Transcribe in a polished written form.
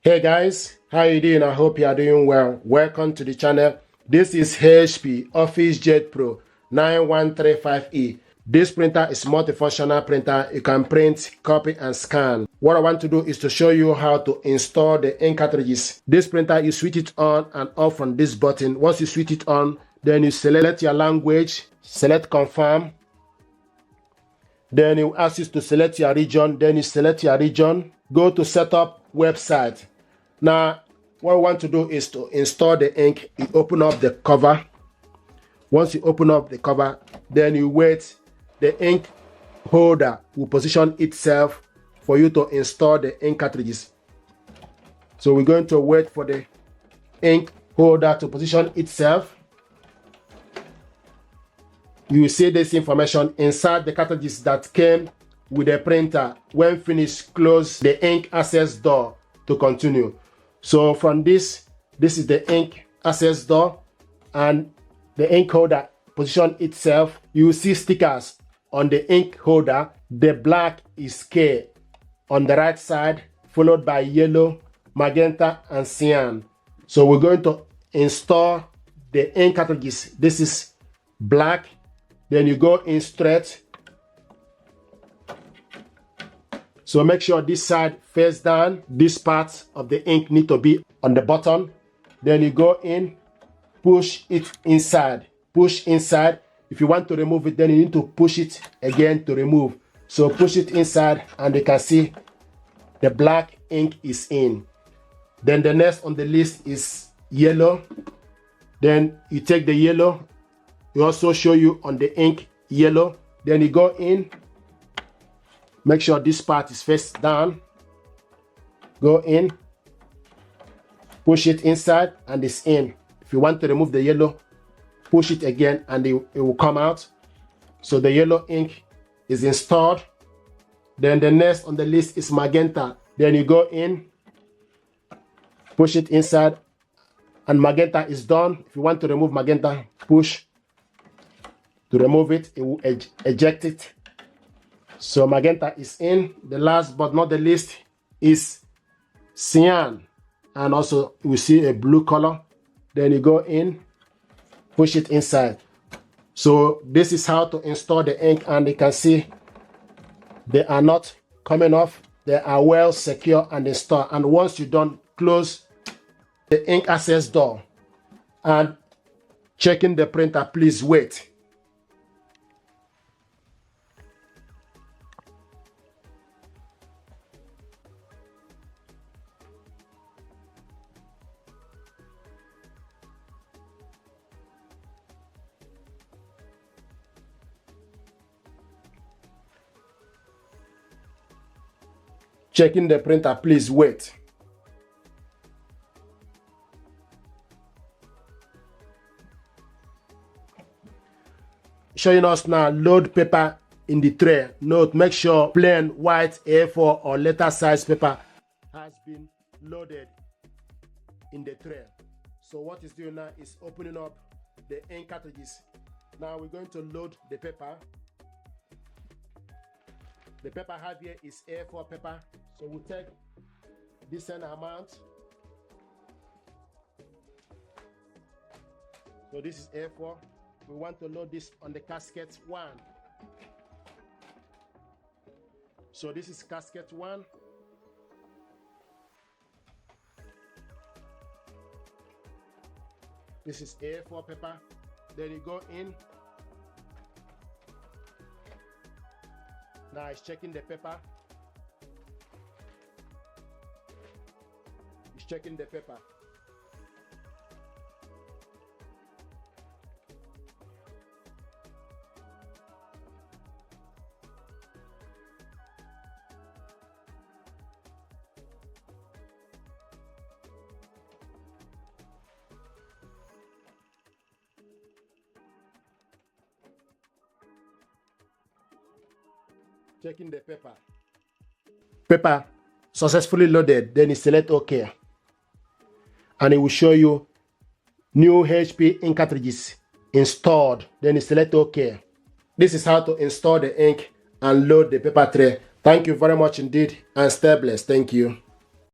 Hey guys, how you doing? I hope you are doing well. Welcome to the channel. This is HP OfficeJet Pro 9135E. This printer is multifunctional printer. You can print, copy, and scan. What I want to do is to show you how to install the ink cartridges. This printer, you switch it on and off from this button. Once you switch it on, then you select your language, select confirm. Then it will ask you to select your region. Then you select your region. Go to setup website. Now, what we want to do is to install the ink. You open up the cover. Once you open up the cover, then you wait. The ink holder will position itself for you to install the ink cartridges. So we're going to wait for the ink holder to position itself. You will see this information inside the cartridges that came with the printer. When finished, close the ink access door to continue. So from this is the ink access door and the ink holder position itself. You will see stickers on the ink holder. The black is K on the right side, followed by yellow, magenta, and cyan. So we're going to install the ink cartridges. This is black. Then you go in straight. So make sure this side face down. This part of the ink need to be on the bottom. Then you go in, push it inside. Push inside. If you want to remove it, then you need to push it again to remove. So push it inside and you can see the black ink is in. Then the next on the list is yellow. Then you take the yellow. We also show you on the ink yellow. Then you go in. Make sure this part is face down. Go in. Push it inside and it's in. If you want to remove the yellow, push it again and it will come out. So the yellow ink is installed. Then the next on the list is magenta. Then you go in, push it inside, and magenta is done. If you want to remove magenta, push to remove it. It will eject it. So magenta is in. The last but not the least is cyan. And also you will see a blue color. Then you go in, push it inside. So this is how to install the ink, and you can see they are not coming off. They are well secure and installed. And once you're done, close the ink access door. And checking the printer, please wait. Checking the printer, please wait. Showing us now, load paper in the tray. Note, make sure plain white A4 or letter size paper has been loaded in the tray. So what it's doing now is opening up the ink cartridges. Now we're going to load the paper. The paper I have here is A4 paper. So we'll take this amount. So this is A4. We want to load this on the casket 1. So this is casket 1. This is A4 paper. Then you go in. Now it's checking the paper. It's checking the paper. Checking the paper. Paper successfully loaded. Then you select OK. And it will show you new HP ink cartridges installed. Then you select OK. This is how to install the ink and load the paper tray. Thank you very much indeed and stay blessed. Thank you.